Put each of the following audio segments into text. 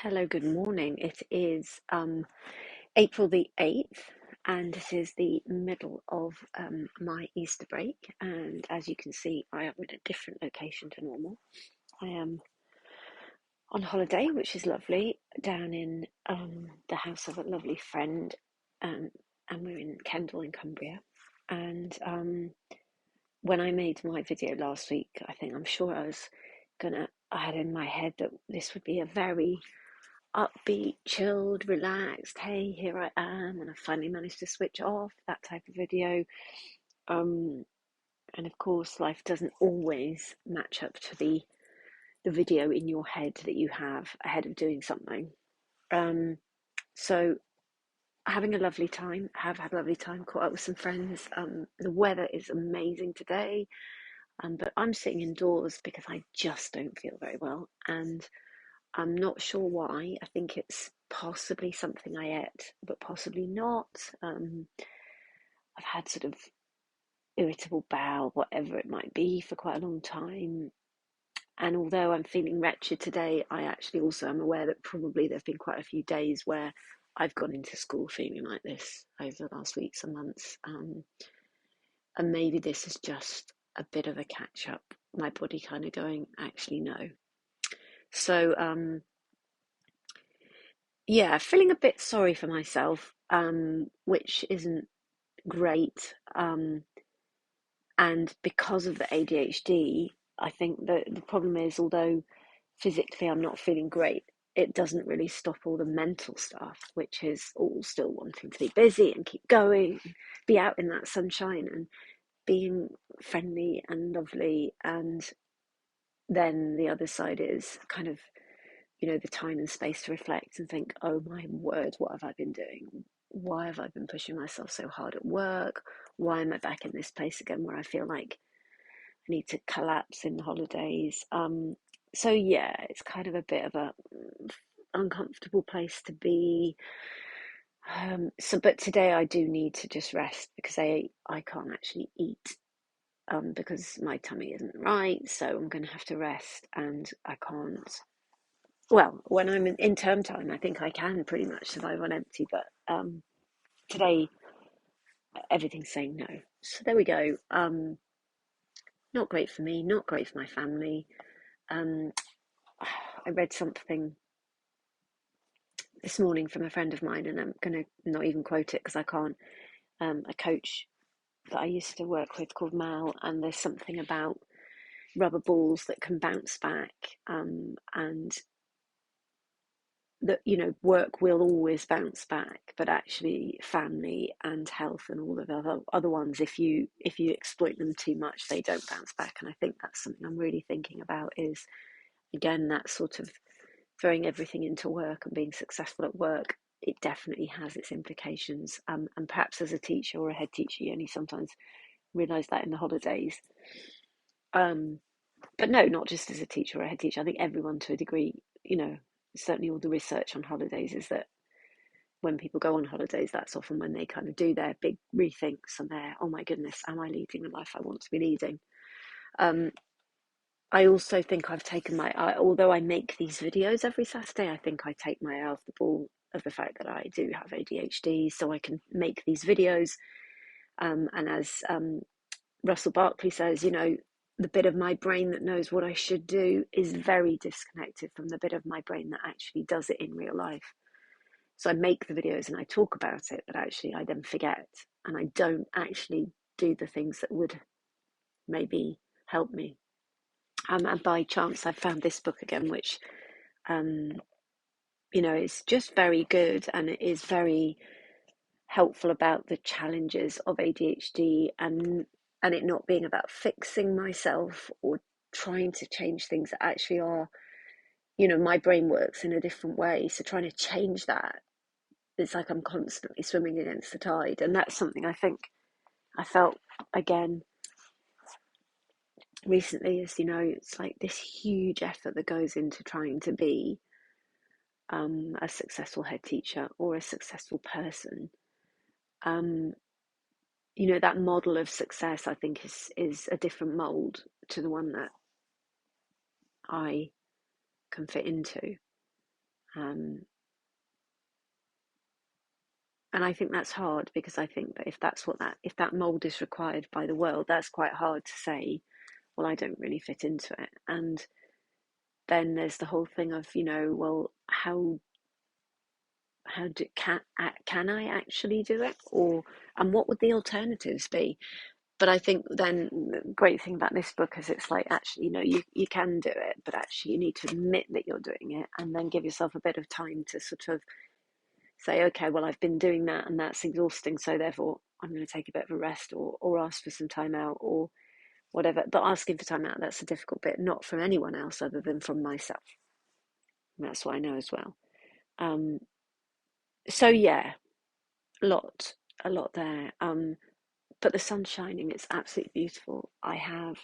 Hello, good morning. It is April the 8th, and this is the middle of my Easter break. And as you can see, I am in a different location to normal. I am on holiday, which is lovely, down in the house of a lovely friend, um, and we're in Kendal in Cumbria. And when I made my video last week, I'm sure I had in my head that this would be a very upbeat, chilled, relaxed, hey, here I am, and I finally managed to switch off, that type of video. Um, and of course, life doesn't always match up to the video in your head that you have ahead of doing something. So having a lovely time, have had a lovely time, caught up with some friends. The weather is amazing today, but I'm sitting indoors because I just don't feel very well, and I'm not sure why. I think it's possibly something I ate, but possibly not. I've had sort of irritable bowel, whatever it might be, for quite a long time. And although I'm feeling wretched today, I actually also am aware that probably there have been quite a few days where I've gone into school feeling like this over the last weeks and months. And maybe this is just a bit of a catch up. My body kind of going, actually, no. So, yeah, feeling a bit sorry for myself, which isn't great. And because of the ADHD, I think that the problem is, although physically I'm not feeling great, it doesn't really stop all the mental stuff, which is all still wanting to be busy and keep going, be out in that sunshine and being friendly and lovely. And then the other side is kind of, the time and space to reflect and think, oh my word, what have I been doing? Why have I been pushing myself so hard at work? Why am I back in this place again where I feel like I need to collapse in the holidays? So yeah, it's kind of a bit of a uncomfortable place to be. But today I do need to just rest because I can't actually eat because my tummy isn't right. So I'm going to have to rest, and I can't. Well, when I'm in term time, I think I can pretty much survive on empty, but today everything's saying no. So there we go. Not great for me, not great for my family. Um, I read something this morning from a friend of mine, and I'm going to not even quote it because I can't. A coach that I used to work with called Mal, and there's something about rubber balls that can bounce back, and that work will always bounce back, but actually family and health and all of the other ones, if you exploit them too much, they don't bounce back. And I think that's something I'm really thinking about, is again that sort of throwing everything into work and being successful at work. It definitely has its implications, and perhaps as a teacher or a head teacher you only sometimes realize that in the holidays. But no, not just as a teacher or a head teacher. I think everyone to a degree, certainly all the research on holidays is that when people go on holidays, that's often when they kind of do their big rethinks and their, oh my goodness, am I leading the life I want to be leading? I also think I've taken although I make these videos every Saturday, I think I take my eye off the ball of the fact that I do have ADHD, so I can make these videos. And as Russell Barkley says, the bit of my brain that knows what I should do is very disconnected from the bit of my brain that actually does it in real life. So I make the videos and I talk about it, but actually I then forget, and I don't actually do the things that would maybe help me. And by chance, I found this book again, which, is just very good, and it is very helpful about the challenges of ADHD, and it not being about fixing myself or trying to change things that actually are, my brain works in a different way. So trying to change that, it's like I'm constantly swimming against the tide. And that's something I think I felt again recently, is, it's like this huge effort that goes into trying to be a successful head teacher or a successful person. That model of success, I think, is a different mold to the one that I can fit into. Um, and I think that's hard because I think that if that mold is required by the world, that's quite hard to say, well, I don't really fit into it. And then there's the whole thing of, well, can I actually do it, and what would the alternatives be? But I think then the great thing about this book is it's like, actually, you can do it, but actually you need to admit that you're doing it and then give yourself a bit of time to sort of say, okay, well, I've been doing that and that's exhausting, so therefore I'm going to take a bit of a rest, or ask for some time out, or whatever. But asking for time out, that's a difficult bit, not from anyone else other than from myself. And that's what I know as well. Um, so yeah, a lot, a lot there. But the sun's shining, it's absolutely beautiful. I have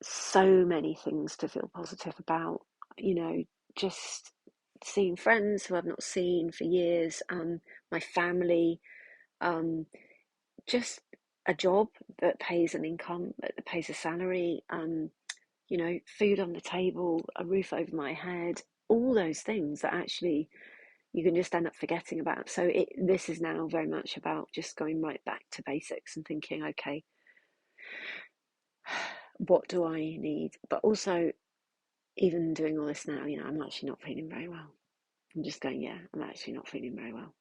so many things to feel positive about, just seeing friends who I've not seen for years, my family, um, just a job that pays an income, that pays a salary, food on the table, a roof over my head, all those things that actually you can just end up forgetting about. So this is now very much about just going right back to basics and thinking, okay, what do I need? But also, even doing all this now, I'm actually not feeling very well. I'm just going, yeah, I'm actually not feeling very well.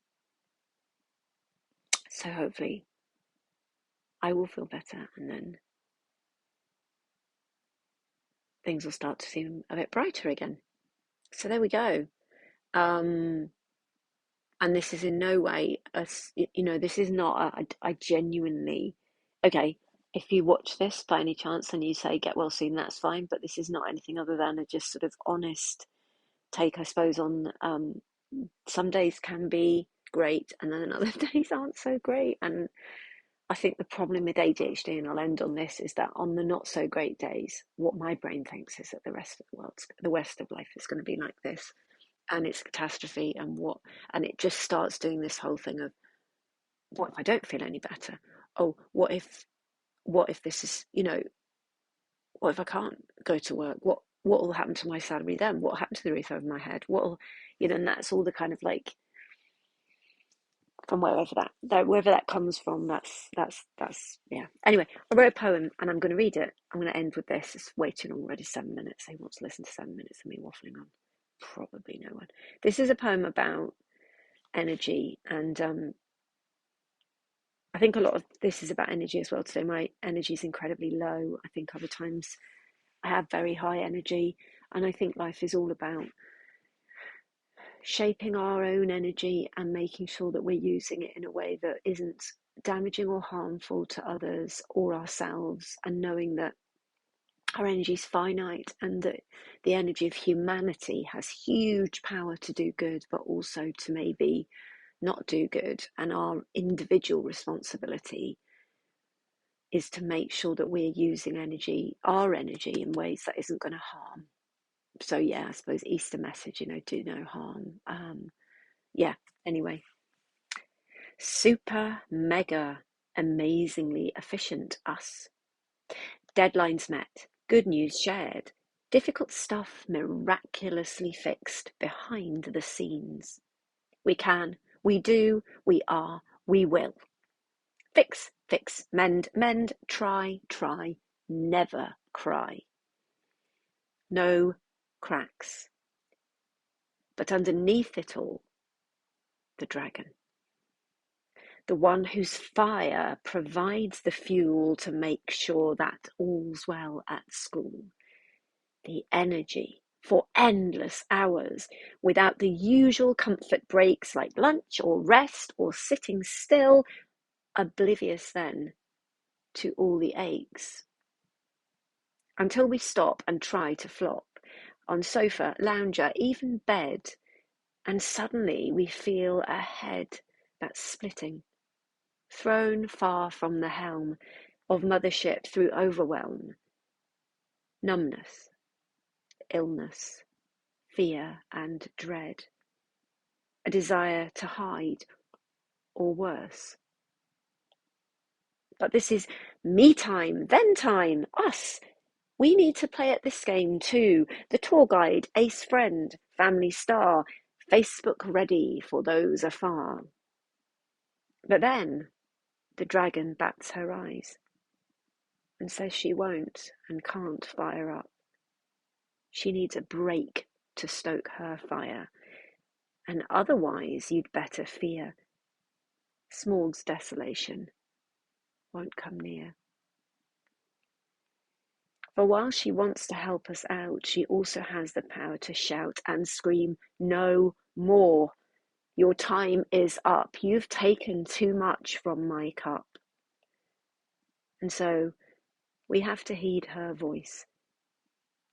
So hopefully I will feel better, and then things will start to seem a bit brighter again. So there we go. And this is in no way, this is not I genuinely, okay, if you watch this by any chance and you say get well soon, that's fine. But this is not anything other than a just sort of honest take, I suppose, on some days can be great and then other days aren't so great. And I think the problem with ADHD, and I'll end on this, is that on the not so great days, what my brain thinks is that the rest of life is going to be like this, and it's catastrophe. And it just starts doing this whole thing of, what if I don't feel any better? Oh, what if this is, what if I can't go to work? What will happen to my salary then? What will happen to the roof over my head? And that's all the kind of like, from wherever that comes from, that's yeah. Anyway, I wrote a poem and I'm going to read it. I'm going to end with this. It's way too long already, 7 minutes. Who wants to listen to 7 minutes of me waffling on? Probably no one. This is a poem about energy, and I think a lot of this is about energy as well today. My energy is incredibly low. I think other times I have very high energy, and I think life is all about shaping our own energy and making sure that we're using it in a way that isn't damaging or harmful to others or ourselves, and knowing that our energy is finite and that the energy of humanity has huge power to do good, but also to maybe not do good. And our individual responsibility is to make sure that we're using our energy, in ways that isn't going to harm. So yeah, I suppose Easter message, do no harm. Yeah, anyway, super mega amazingly efficient us. Deadlines met, good news shared, difficult stuff miraculously fixed behind the scenes. We can, we do, we are, we will. Fix, fix, mend, mend, try, try, never cry. No cracks. But underneath it all, the dragon. The one whose fire provides the fuel to make sure that all's well at school. The energy for endless hours without the usual comfort breaks like lunch or rest or sitting still, oblivious then to all the aches. Until we stop and try to flop on sofa, lounger, even bed, and suddenly we feel a head that's splitting, thrown far from the helm of mothership through overwhelm, numbness, illness, fear and dread, a desire to hide, or worse. But this is me time, then time, us, We need to play at this game too. The tour guide, ace friend, family star, Facebook ready for those afar. But then the dragon bats her eyes and says she won't and can't fire up. She needs a break to stoke her fire, and otherwise you'd better fear Smaug's desolation won't come near. For while she wants to help us out, she also has the power to shout and scream, "No more! Your time is up. You've taken too much from my cup." And so we have to heed her voice.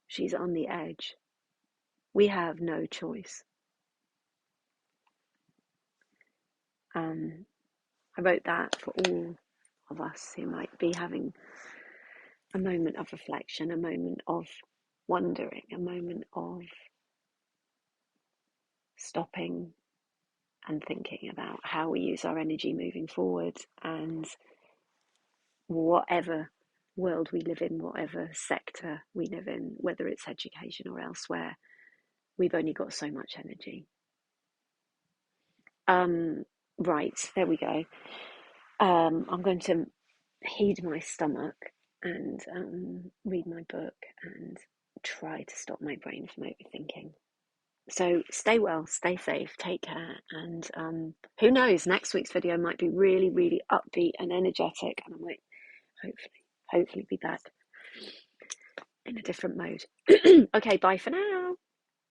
She's on the edge. We have no choice. I wrote that for all of us who might be having a moment of reflection, a moment of wondering, a moment of stopping and thinking about how we use our energy moving forward, and whatever world we live in, whatever sector we live in, whether it's education or elsewhere, we've only got so much energy. Right, there we go. I'm going to heed my stomach and read my book and try to stop my brain from overthinking. So stay well, stay safe, take care, and who knows, next week's video might be really, really upbeat and energetic, and I might hopefully be back in a different mode. Okay, bye for now.